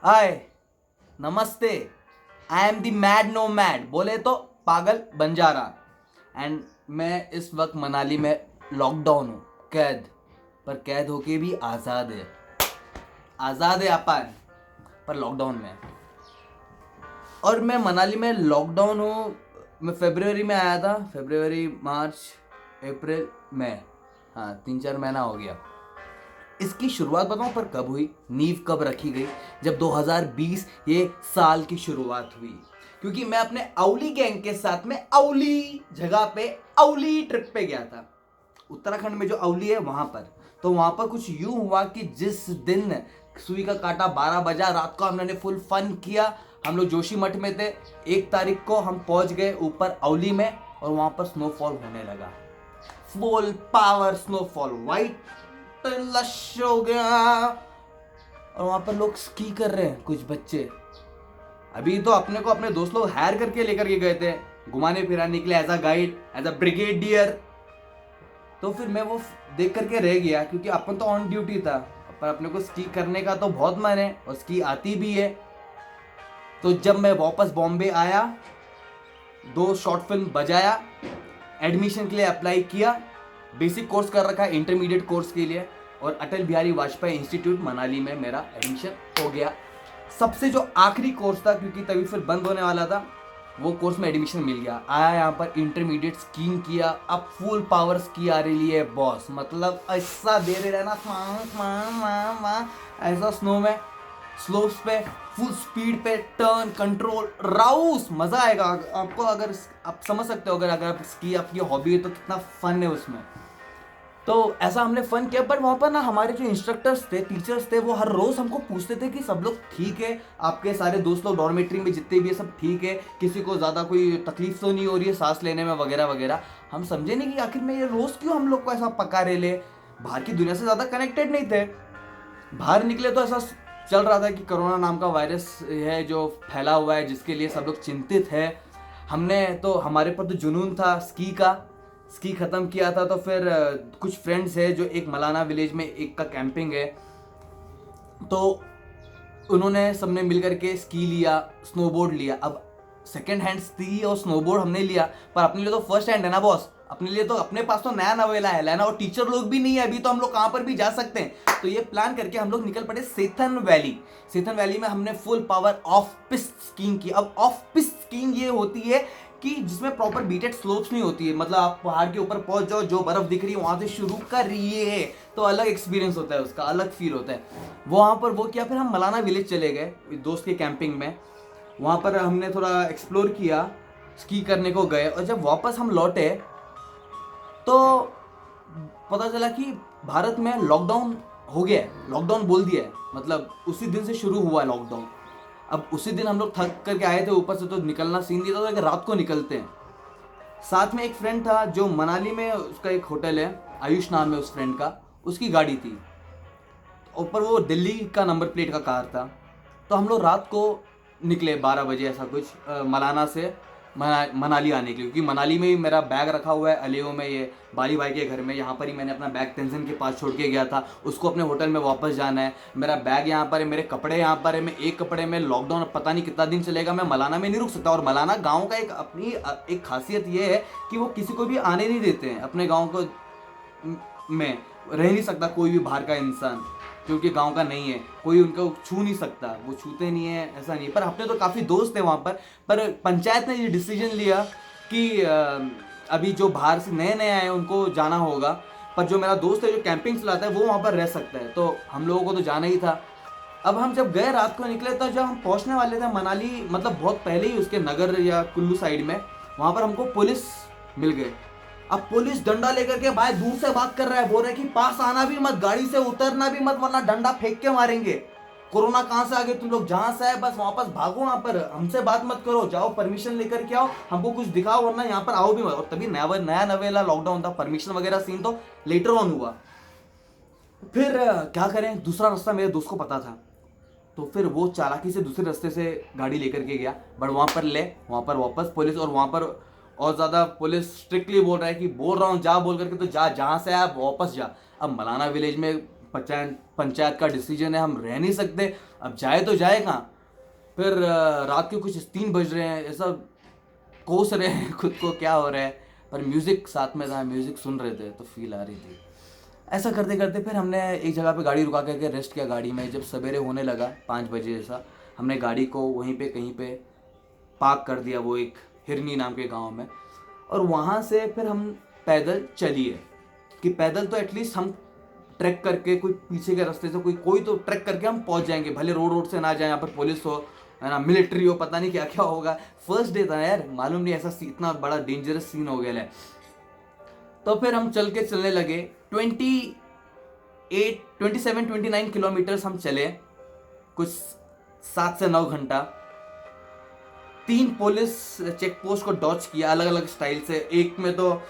हाय, नमस्ते। I am the mad no mad, बोले तो पागल बंजारा। एंड मैं इस वक्त मनाली में लॉकडाउन हूँ, कैद। पर कैद होके भी आज़ाद है। आज़ाद है अपन, पर लॉकडाउन में। और मैं मनाली में लॉकडाउन हूँ। मैं फरवरी में आया था, फरवरी मार्च अप्रैल मई, हाँ 3-4 महीना हो गया। इसकी शुरुआत बताऊं पर कब हुई, नींव कब रखी गई? जब 2020 ये साल की शुरुआत हुई। क्योंकि मैं अपने औली गैंग के साथ में औली जगह पे औली ट्रिप पे गया था। उत्तराखंड में जो औली है वहां पर। तो वहां पर कुछ यूं हुआ कि जिस दिन सुई का काटा 12 बजा रात को, हमने फुल फन किया। हम लोग जोशी मठ में थे। 1 तारीख को हम पहुंच गए ऊपर औली में, और वहां पर स्नोफॉल होने लगा। Full power snowfall, white lush हो गया। और वहां पर लोग स्की कर रहे हैं, कुछ बच्चे। अभी तो अपने को अपने दोस्त लोग हायर करके लेकर के गए थे घुमाने फिराने के लिए, as a guide, as a brigadier. तो फिर मैं वो देख करके रह गया, क्योंकि अपन तो ऑन ड्यूटी था। पर अपने को स्की करने का तो बहुत मन है, और स्की आती भी है। तो जब मैं वापस बॉम्बे आया, 2 शॉर्ट फिल्म बजाया, एडमिशन के लिए अप्लाई किया। बेसिक कोर्स कर रखा है, इंटरमीडिएट कोर्स के लिए। और अटल बिहारी वाजपेयी इंस्टीट्यूट मनाली में मेरा एडमिशन हो गया। सबसे जो आखिरी कोर्स था, क्योंकि तभी फिर बंद होने वाला था, वो कोर्स में एडमिशन मिल गया। आया यहाँ पर इंटरमीडिएट स्कीइंग किया। अब फुल पावर स्की आ रही है बॉस, मतलब ऐसा दे रहे रहना, ऐसा स्नो में, स्लोप्स पे फुल स्पीड पे टर्न कंट्रोल राउस, मजा आएगा आपको। अगर आप समझ सकते हो, अगर आप स्की आपकी हॉबी है तो कितना फन है उसमें। तो ऐसा हमने फन किया। बट वहाँ पर ना हमारे जो इंस्ट्रक्टर्स थे, टीचर्स थे, वो हर रोज हमको पूछते थे कि सब लोग ठीक है, आपके सारे दोस्त लोग डॉर्मेट्री में जितने भी है सब ठीक है, किसी को ज़्यादा कोई तकलीफ तो नहीं हो रही है सांस लेने में वगैरह वगैरह। हम समझे नहीं कि आखिर में ये रोज क्यों हम लोग को ऐसा पका रहे ले। बाहर की दुनिया से ज़्यादा कनेक्टेड नहीं थे। बाहर निकले तो ऐसा चल रहा था कि कोरोना नाम का वायरस है जो फैला हुआ है, जिसके लिए सब लोग चिंतित है। हमने तो, हमारे पर तो जुनून था स्की का। स्की ख़त्म किया था तो फिर कुछ फ्रेंड्स है जो एक मलाना विलेज में एक का कैंपिंग है, तो उन्होंने सबने मिल करके स्की लिया, स्नोबोर्ड लिया। अब सेकंड हैंड स्की और स्नोबोर्ड हमने लिया, पर अपने लिए तो फर्स्ट हैंड है ना बॉस। अपने लिए तो, अपने पास तो नया नवेला है लेना, और टीचर लोग भी नहीं है अभी, तो हम लोग कहाँ पर भी जा सकते हैं। तो ये प्लान करके हम लोग निकल पड़े सेथन वैली। सेथन वैली में हमने फुल पावर ऑफ पिस्ट स्कीइंग की। अब ऑफ पिस्ट स्कीइंग ये होती है कि जिसमें प्रॉपर बीटेड स्लोप्स नहीं होती है, मतलब आप पहाड़ के ऊपर पहुंच जाओ, जो बर्फ दिख रही है वहां से शुरू कर रही है, तो अलग एक्सपीरियंस होता है, उसका अलग फील होता है। वहां पर वो किया, फिर हम मलाना विलेज चले गए दोस्त के कैंपिंग में। वहां पर हमने थोड़ा एक्सप्लोर किया, स्की करने को गए, और जब वापस हम लौटे तो पता चला कि भारत में लॉकडाउन हो गया है। लॉकडाउन बोल दिया है, मतलब उसी दिन से शुरू हुआ है लॉकडाउन। अब उसी दिन हम लोग थक करके आए थे ऊपर से, तो निकलना सीन दिया था कि रात को निकलते हैं। साथ में एक फ्रेंड था जो मनाली में, उसका एक होटल है, आयुष नाम है उस फ्रेंड का, उसकी गाड़ी थी ऊपर, वो दिल्ली का नंबर प्लेट का कार था। तो हम लोग रात को निकले 12 बजे ऐसा कुछ, मलाना से मनाली आने के लिए, क्योंकि मनाली में ही मेरा बैग रखा हुआ है अलियो में, ये बाली भाई के घर में। यहाँ पर ही मैंने अपना बैग तेंजन के पास छोड़ के गया था, उसको अपने होटल में वापस जाना है। मेरा बैग यहाँ पर है, मेरे कपड़े यहाँ पर है। मैं एक कपड़े में, लॉकडाउन पता नहीं कितना दिन चलेगा, मैं मलाना में नहीं रुक सकता। और मलाना गाँव का एक अपनी एक खासियत ये है कि वो किसी को भी आने नहीं देते हैं अपने गाँव को में। रह नहीं सकता कोई भी बाहर का इंसान, क्योंकि गांव का नहीं है, कोई उनको छू नहीं सकता, वो छूते नहीं है, ऐसा नहीं है। पर अपने तो काफ़ी दोस्त हैं वहाँ पर पंचायत ने ये डिसीजन लिया कि अभी जो बाहर से नए नए आए उनको जाना होगा, पर जो मेरा दोस्त है जो कैंपिंग चलाता है वो वहाँ पर रह सकता है। तो हम लोगों को तो जाना ही था। अब हम जब गए रात को निकले, तो जब हम पहुँचने वाले थे मनाली, मतलब बहुत पहले ही उसके नगर या कुल्लू साइड में, वहाँ पर हमको पुलिस मिल गए। अब पुलिस डंडा लेकर के भाई दूर से बात कर रहा है, बोल रहे कि पास आना भी मत, गाड़ी से उतरना भी मत, वरना डंडा फेंक के मारेंगे। कोरोना कहाँ से आ गए तुम लोग, जहां से है बस वापस भागो, वहां पर हमसे बात मत करो, जाओ परमिशन लेकर के आओ, हमको कुछ दिखाओ, वरना यहाँ पर आओ भी मत। और तभी नया नया नवेला लॉकडाउन था, परमिशन वगैरह सीन तो लेटर ऑन हुआ। फिर क्या करें, दूसरा रास्ता मेरे दोस्त को पता था, तो फिर वो चालाकी से दूसरे रास्ते से गाड़ी लेकर के गया। बट वहाँ पर वहाँ पर वापस पुलिस, और वहाँ पर और ज़्यादा पुलिस स्ट्रिक्टली बोल रहा है कि बोल रहा हूँ जा, बोल करके तो जा, जहाँ से आया वापस जा। अब मलाना विलेज में पंचायत पंचायत का डिसीजन है, हम रह नहीं सकते, अब जाए तो जाए कहाँ। फिर रात के कुछ 3 बज रहे हैं, ऐसा कोस रहे हैं खुद को क्या हो रहा है, पर म्यूज़िक साथ में था, म्यूज़िक सुन रहे थे तो फील आ रही थी। ऐसा करते करते फिर हमने एक जगह पे गाड़ी रुका करके रेस्ट किया गाड़ी में। जब सवेरे होने लगा 5 बजे जैसा, हमने गाड़ी को वहीं पे कहीं पे पार्क कर दिया, वो एक हिरनी नाम के गांव में। और वहाँ से फिर हम पैदल चलिए, कि पैदल तो एटलीस्ट हम ट्रैक करके कोई पीछे के रास्ते से कोई तो ट्रैक करके हम पहुँच जाएंगे, भले रोड रोड से ना जाए, यहाँ पर पुलिस हो, है ना, मिलिट्री हो, पता नहीं क्या क्या होगा। फर्स्ट डे था यार, मालूम नहीं ऐसा इतना बड़ा डेंजरस सीन हो गया है। तो फिर हम चलने लगे 27-29 किलोमीटर्स हम चले, कुछ 7 से 9 घंटा। 3 पुलिस चेक पोस्ट को डॉच किया अलग अलग स्टाइल से। एक में तो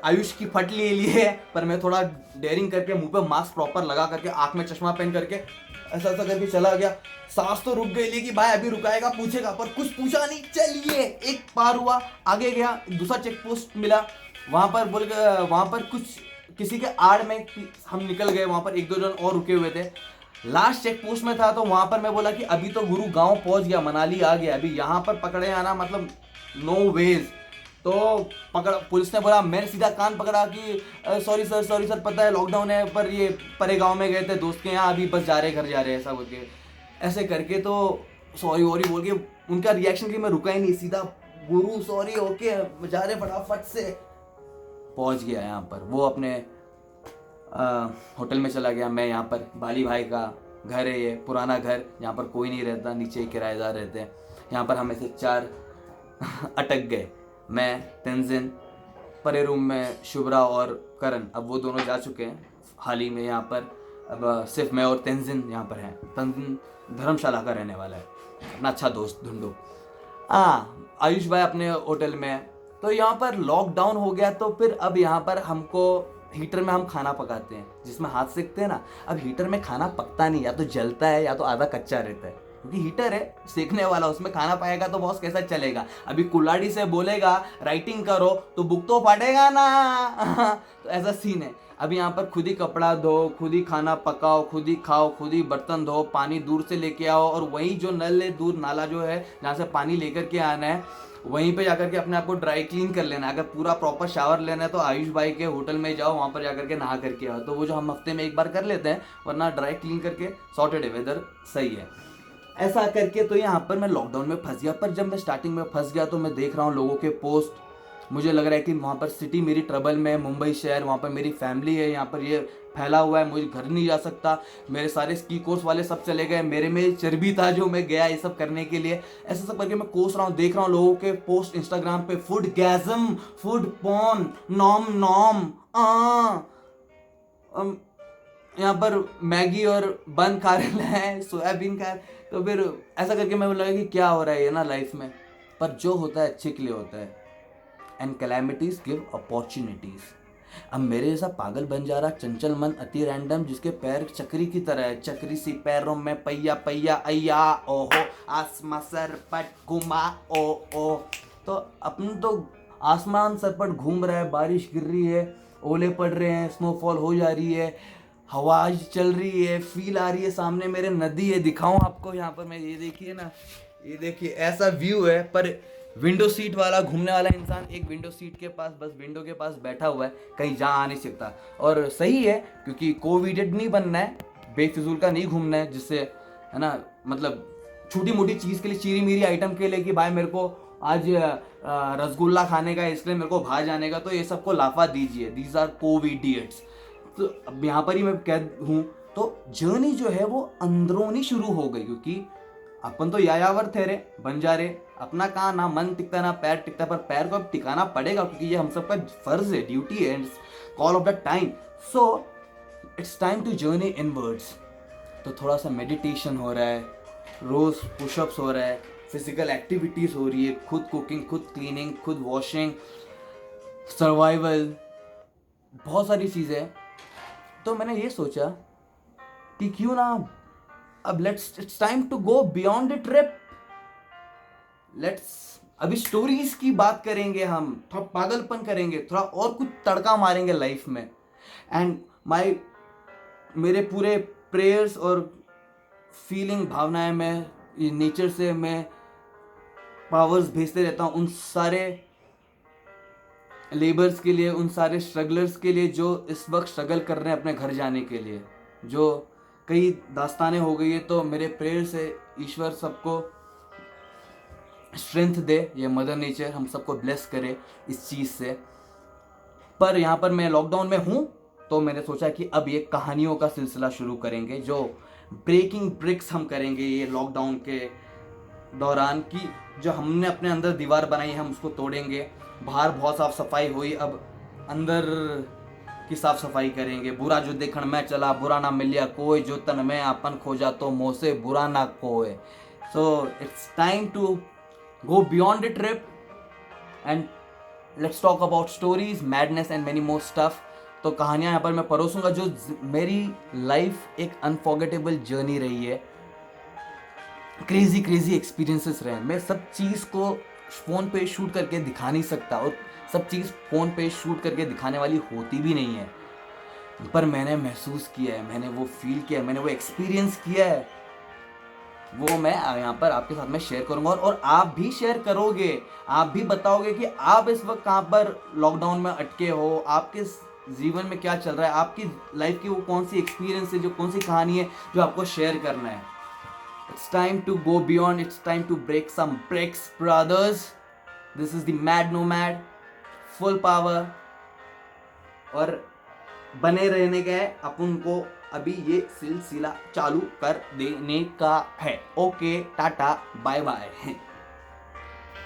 आयुष की फट ले ली है, पर मैं थोड़ा डेयरिंग करके मुंह पे मास्क प्रॉपर लगा करके, आंख में चश्मा पहन करके ऐसा ऐसा करके चला गया। सांस तो रुक गई, कि भाई अभी रुकाएगा पूछेगा, पर कुछ पूछा नहीं, चलिए। एक पार हुआ, आगे गया, दूसरा चेक पोस्ट मिला, वहां पर कुछ किसी के आड़ में हम निकल गए। वहां पर 1-2 जन और रुके हुए थे। लास्ट चेक पोस्ट में था, तो वहां पर मैं बोला कि अभी तो गुरु गांव पहुंच गया, मनाली आ गया, अभी यहाँ पर पकड़े आना मतलब नो वेज। तो पुलिस ने बोला, मैंने सीधा कान पकड़ा कि सॉरी सर पता है लॉकडाउन है, पर ये परे गांव में गए थे दोस्त के यहाँ, अभी बस जा रहे घर जा रहे, ऐसा बोल के ऐसे करके। तो सॉरी वॉरी बोल के उनका रिएक्शन कि मैं रुका ही नहीं, सीधा गुरु सॉरी ओके जा रहे, फटाफट से पहुंच गया यहाँ पर। वो अपने होटल में चला गया, मैं यहाँ पर, बाली भाई का घर है ये, पुराना घर, यहाँ पर कोई नहीं रहता, नीचे किराएदार रहते हैं। यहाँ पर हम ऐसे 4 अटक गए, मैं, तेंजिन, परे रूम में शुभ्रा और करण, अब वो दोनों जा चुके हैं हाल ही में यहाँ पर। अब सिर्फ मैं और तेंजिन यहाँ पर हैं। तेंजिन धर्मशाला का रहने वाला है, अपना अच्छा दोस्त ढूंढो। आयुष भाई अपने होटल में है। तो यहाँ पर लॉकडाउन हो गया, तो फिर अब यहाँ पर हमको हीटर में हम खाना पकाते हैं, जिसमें हाथ सेकते हैं ना। अब हीटर में खाना पकता नहीं, या तो जलता है या तो आधा कच्चा रहता है, क्योंकि हीटर है सेकने वाला, उसमें खाना पाएगा तो बॉस कैसा चलेगा। अभी कुल्हाड़ी से बोलेगा राइटिंग करो तो बुक तो फाटेगा ना तो ऐसा सीन है। अब यहाँ पर खुद ही कपड़ा धो, खुद ही खाना पकाओ, खुद ही खाओ, खुद ही बर्तन धो, पानी दूर से लेके आओ, और वही जो नल है, दूर नाला जो है जहाँ से पानी लेकर के आना है, वहीं पे जाकर के अपने आप को ड्राई क्लीन कर लेना है। अगर पूरा प्रॉपर शावर लेना है तो आयुष भाई के होटल में जाओ, वहाँ पर जाकर के नहा करके आओ। तो वो जो हम हफ्ते में एक बार कर लेते हैं, वरना ड्राई क्लीन करके सॉर्टेड है, वेदर सही है। ऐसा करके तो यहाँ पर मैं लॉकडाउन में फंस गया। पर जब मैं स्टार्टिंग में फंस गया तो मैं देख रहा हूँ लोगों के पोस्ट, मुझे लग रहा है कि वहाँ पर सिटी मेरी ट्रबल में है, मुंबई शहर, वहाँ पर मेरी फैमिली है, यहाँ पर ये फैला हुआ है, मुझे घर नहीं जा सकता, मेरे सारे स्की कोर्स वाले सब चले गए, मेरे में चर्बी था जो मैं गया ये सब करने के लिए। ऐसा सब करके मैं कोस रहा हूँ, देख रहा हूँ लोगों के पोस्ट इंस्टाग्राम पे, फूड गैज़म, फूड पॉर्न, नॉम यहाँ पर मैगी और बन खा रहे हैं, सोयाबीन खा। तो फिर ऐसा करके मैं लगा कि क्या हो रहा है ये ना लाइफ में। पर जो होता है अच्छे के लिए होता है, एंड कैलेमिटीज गिव अपॉर्चुनिटीज। अब मेरे जैसा पागल बन जा रहा चंचल मन अति रैंडम, जिसके पैर चक्री की तरह है, चक्री सी पैरों में पहिया पहिया अय्या ओहो, आसमां सर पट घुमा ओ ओ। तो अपन तो आसमान सर पट घूम रहा है, बारिश गिर रही है, ओले पड़ रहे हैं, स्नोफॉल हो जा रही है, हवा चल रही है, फील आ रही है, सामने मेरे नदी है, दिखाऊं आपको यहाँ पर मैं, ये देखिए ना, ये देखिए ऐसा व्यू है। पर विंडो सीट वाला घूमने वाला इंसान एक विंडो सीट के पास, बस विंडो के पास बैठा हुआ है, कहीं जा आ नहीं सकता। और सही है, क्योंकि कोविडेड नहीं बनना है, बेफिजूल का नहीं घूमना है, जिससे है ना, मतलब छोटी मोटी चीज़ के लिए, चीरी मीरी आइटम के लिए कि भाई मेरे को आज रसगुल्ला खाने का, इसलिए मेरे को बाहर जाने का, तो ये सबको लाफा दीजिए, दीज आर कोविडियट्स। तो अब यहाँ पर ही मैं कह हूँ, तो जर्नी जो है वो अंदरूनी शुरू हो गई, क्योंकि अपन तो यायावर थे रे, बंजारे, अपना कहाँ ना मन टिकता ना पैर टिकता, पर पैर को अब टिकाना पड़ेगा, क्योंकि ये हम सबका फर्ज है, ड्यूटी है, call of the time. So it's time to journey inwards. तो थोड़ा सा मेडिटेशन हो रहा है, रोज पुशअप्स हो रहा है, फिजिकल एक्टिविटीज हो रही है, खुद कुकिंग, खुद क्लीनिंग, खुद वॉशिंग, सर्वाइवल, बहुत सारी चीज़ें। तो मैंने ये सोचा कि क्यों ना अब it's time to go beyond the trip. अभी स्टोरीज की बात करेंगे, हम थोड़ा पागलपन करेंगे, थोड़ा और कुछ तड़का मारेंगे लाइफ में। एंड माय मेरे पूरे प्रेयर्स और फीलिंग भावनाएं मैं ये नेचर से मैं पावर्स भेजते रहता हूँ उन सारे लेबर्स के लिए, उन सारे स्ट्रगलर्स के लिए जो इस वक्त स्ट्रगल कर रहे हैं अपने घर जाने के लिए, जो कई दास्तानें हो गई है। तो मेरे प्रेयर से ईश्वर सबको स्ट्रेंथ दे, ये मदर नेचर हम सबको ब्लेस करे इस चीज़ से। पर यहाँ पर मैं लॉकडाउन में हूँ तो मैंने सोचा कि अब ये कहानियों का सिलसिला शुरू करेंगे, जो ब्रेकिंग ब्रिक्स हम करेंगे ये लॉकडाउन के दौरान, कि जो हमने अपने अंदर दीवार बनाई है हम उसको तोड़ेंगे। बाहर बहुत साफ सफाई हुई, अब अंदर की साफ सफाई करेंगे। बुरा जो देखण में चला बुरा ना मिलिया कोई, जो तन में अपन खोजा तो मोह से बुरा ना कोई। So it's time to go beyond the trip and let's talk about stories, madness and many more stuff. तो कहानियाँ यहाँ पर मैं परोसूंगा जो मेरी लाइफ एक अनफॉरगेटेबल जर्नी रही है, क्रेजी एक्सपीरियंसेस रहे हैं। मैं सब चीज़ को फ़ोन पे शूट करके दिखा नहीं सकता, और सब चीज़ फ़ोन पे शूट करके दिखाने वाली होती भी नहीं है, पर मैंने महसूस किया है, मैंने वो फील किया है, मैंने वो एक्सपीरियंस किया है, वो मैं यहाँ पर आपके साथ में शेयर करूँगा। और आप भी शेयर करोगे, आप भी बताओगे कि आप इस वक्त कहाँ पर लॉकडाउन में अटके हो, आपके जीवन में क्या चल रहा है, आपकी लाइफ की वो कौन सी एक्सपीरियंस है, जो कौन सी कहानी है जो आपको शेयर करना है। It's time to go beyond. It's time to break some bricks, brothers. This is the Mad Nomad, full power. और बने रहने का है, अपन को अभी ये सिलसिला चालू कर देने का है। Okay, tata, bye bye.